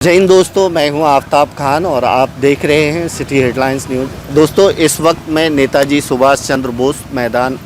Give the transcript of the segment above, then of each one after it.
जय हिंद दोस्तों, मैं हूं आफ्ताब खान और आप देख रहे हैं सिटी हेडलाइंस न्यूज़। दोस्तों, इस वक्त मैं नेताजी सुभाष चंद्र बोस मैदान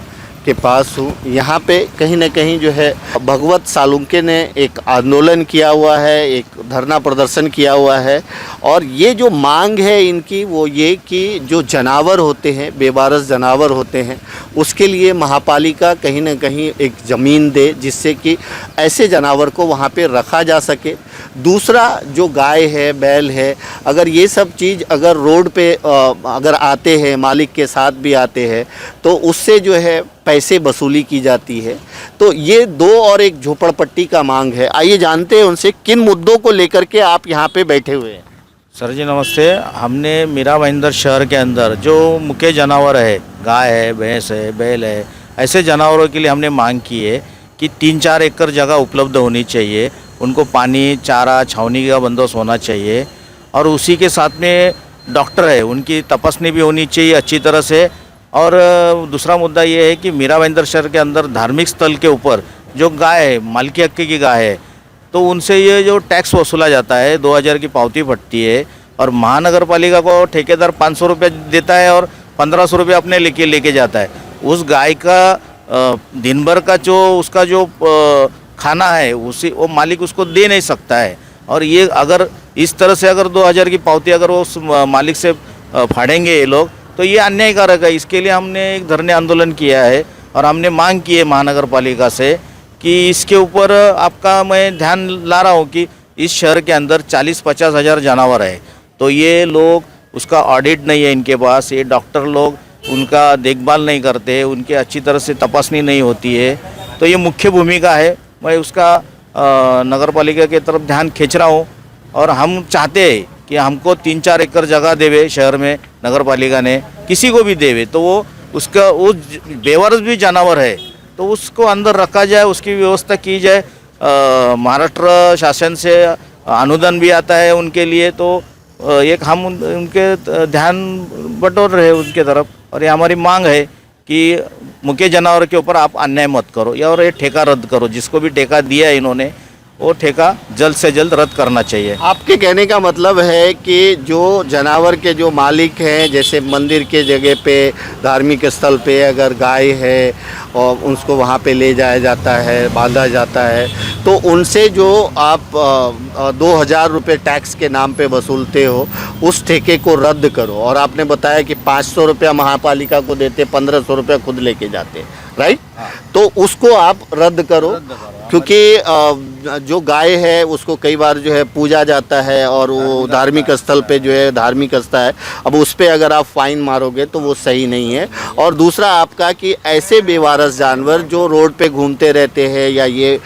के पास हूं। यहां पे कहीं ना कहीं जो है भगवत सालुंके ने एक आंदोलन किया हुआ है, एक धरना प्रदर्शन किया हुआ है और ये जो मांग है इनकी वो ये कि जो जानवर होते हैं, बेवारस जानवर होते हैं, उसके लिए महापालिका कहीं ना कहीं एक ज़मीन दे जिससे कि ऐसे जानवर को वहाँ पे रखा जा सके। दूसरा, जो गाय है, बैल है, अगर ये सब चीज़ अगर रोड पे अगर आते हैं, मालिक के साथ भी आते हैं, तो उससे जो है पैसे वसूली की जाती है। तो ये दो और एक झोपड़पट्टी का मांग है। आइए जानते हैं उनसे किन मुद्दों को लेकर के आप यहाँ पे बैठे हुए हैं। सर जी नमस्ते। हमने मीरा भाईंदर शहर के अंदर जो मुख्य जानवर है, गाय है, भैंस है, बैल है, ऐसे जानवरों के लिए हमने मांग की है कि 3-4 एकड़ जगह उपलब्ध होनी चाहिए। उनको पानी, चारा, छावनी का बंदोबस्त होना चाहिए और उसी के साथ में डॉक्टर है, उनकी तपासनी भी होनी चाहिए अच्छी तरह से। और दूसरा मुद्दा ये है कि मीरा भाईंदर शहर के अंदर धार्मिक स्थल के ऊपर जो गाय है, मालकी हक की गाय है, तो उनसे ये जो टैक्स वसूला जाता है, 2000 की पावती फटती है और महानगर पालिका को ठेकेदार 500 रुपये देता है और 1500 रुपये अपने लेके जाता है। उस गाय का दिन भर का जो उसका जो खाना है उसी वो मालिक उसको दे नहीं सकता है। और ये अगर इस तरह से अगर 2000 की पावती अगर वो उस मालिक से फाड़ेंगे ये लोग, तो ये अन्यायकारक है। इसके लिए हमने एक धरने आंदोलन किया है और हमने मांग की है महानगर पालिका से कि इसके ऊपर आपका मैं ध्यान ला रहा हूँ कि इस शहर के अंदर 40-50 हज़ार जानवर है, तो ये लोग उसका ऑडिट नहीं है इनके पास। ये डॉक्टर लोग उनका देखभाल नहीं करते, उनकी अच्छी तरह से तपासनी नहीं होती है। तो ये मुख्य भूमिका है, मैं उसका नगर पालिका की तरफ ध्यान खींच रहा हूँ। और हम चाहते हैं कि हमको 3-4 एकड़ जगह देवे शहर में, नगर पालिका ने किसी को भी देवे, तो वो उसका वो बेवारस भी जानवर है तो उसको अंदर रखा जाए, उसकी व्यवस्था की जाए। महाराष्ट्र शासन से अनुदान भी आता है उनके लिए, तो एक हम उनके ध्यान बटोर रहे उनके तरफ। और ये हमारी मांग है कि मुख्य जानवर के ऊपर आप अन्याय मत करो और ये ठेका रद्द करो। जिसको भी ठेका दिया है इन्होंने, वो ठेका जल्द से जल्द रद्द करना चाहिए। आपके कहने का मतलब है कि जो जानवर के जो मालिक हैं, जैसे मंदिर के जगह पे, धार्मिक स्थल पे अगर गाय है और उसको वहाँ पे ले जाया जाता है, बांधा जाता है, तो उनसे जो आप 2000 रुपये टैक्स के नाम पे वसूलते हो, उस ठेके को रद्द करो। और आपने बताया कि 500 रुपया महापालिका को देते, 1500 रुपया खुद लेके जाते, राइट? तो उसको आप रद्द करो, क्योंकि जो गाय है उसको कई बार जो है पूजा जाता है और वो धार्मिक स्थल पे जो है धार्मिक स्थल है। अब उस पर अगर आप फाइन मारोगे तो वो सही नहीं है। और दूसरा आपका कि ऐसे बेवारस जानवर जो रोड पे घूमते रहते हैं या ये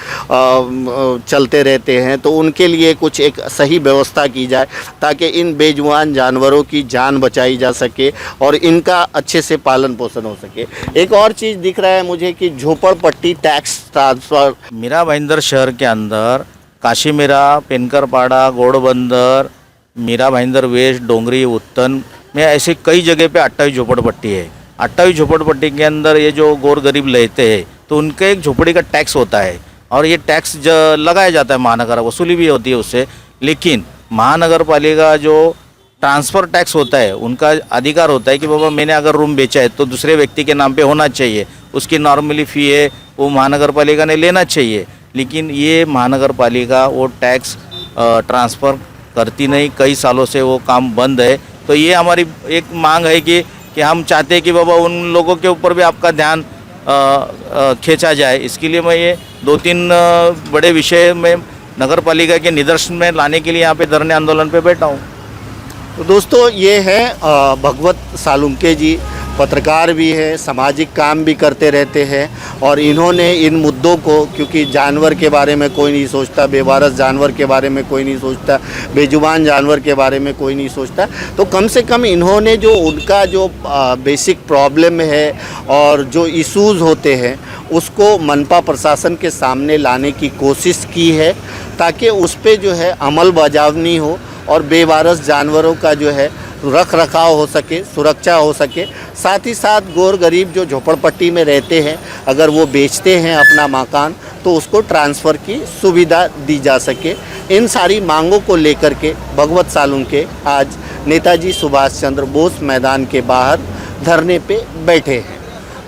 चलते रहते हैं, तो उनके लिए कुछ एक सही व्यवस्था की जाए ताकि इन बेजुबान जानवरों की जान बचाई जा सके और इनका अच्छे से पालन पोषण हो सके। एक और चीज़ दिख रहा है मुझे कि झोपड़पट्टी टैक्स ट्रांसफ़र मीरा भाईंदर शहर के अंदर काशीमीरा, पेनकरपाड़ा, घोड़बंदर, मीरा भाईंदर वेस्ट, डोंगरी, उत्तन में ऐसे कई जगह पे 28 झोपड़पट्टी है। 28 झोपड़पट्टी के अंदर ये जो गौर गरीब रहते हैं, तो उनके एक झोपड़ी का टैक्स होता है और ये टैक्स लगाया जाता है, महानगर वसूली भी होती है उससे। लेकिन महानगर पालिका जो ट्रांसफ़र टैक्स होता है, उनका अधिकार होता है कि बाबा मैंने अगर रूम बेचा है तो दूसरे व्यक्ति के नाम पे होना चाहिए, उसकी नॉर्मली फ़ी है वो महानगर पालिका ने लेना चाहिए। लेकिन ये महानगर पालिका वो टैक्स ट्रांसफ़र करती नहीं, कई सालों से वो काम बंद है। तो ये हमारी एक मांग है कि हम चाहते हैं कि बाबा उन लोगों के ऊपर भी आपका ध्यान खींचा जाए। इसके लिए मैं ये 2-3 बड़े विषय में नगर पालिका के निदर्शन में लाने के लिए यहाँ पे धरने आंदोलन पे बैठा हूँ। तो दोस्तों, ये है भगवत सालुंके जी, पत्रकार भी है, सामाजिक काम भी करते रहते हैं और इन्होंने इन मुद्दों को, क्योंकि जानवर के बारे में कोई नहीं सोचता, बेवारस जानवर के बारे में कोई नहीं सोचता, बेजुबान जानवर के बारे में कोई नहीं सोचता, तो कम से कम इन्होंने जो उनका जो बेसिक प्रॉब्लम है और जो इश्यूज़ होते हैं उसको मनपा प्रशासन के सामने लाने की कोशिश की है ताकि उस पर जो है अमल बजावनी हो और बेवारस जानवरों का जो है रख रखाव हो सके, सुरक्षा हो सके। साथ ही साथ गोर गरीब जो झोपड़पट्टी में रहते हैं, अगर वो बेचते हैं अपना मकान तो उसको ट्रांसफ़र की सुविधा दी जा सके। इन सारी मांगों को लेकर के भगवत सालुंके आज नेताजी सुभाष चंद्र बोस मैदान के बाहर धरने पे बैठे हैं।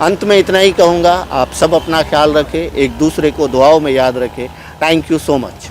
अंत में इतना ही कहूँगा, आप सब अपना ख्याल रखें, एक दूसरे को दुआओं में याद रखें। Thank you so much.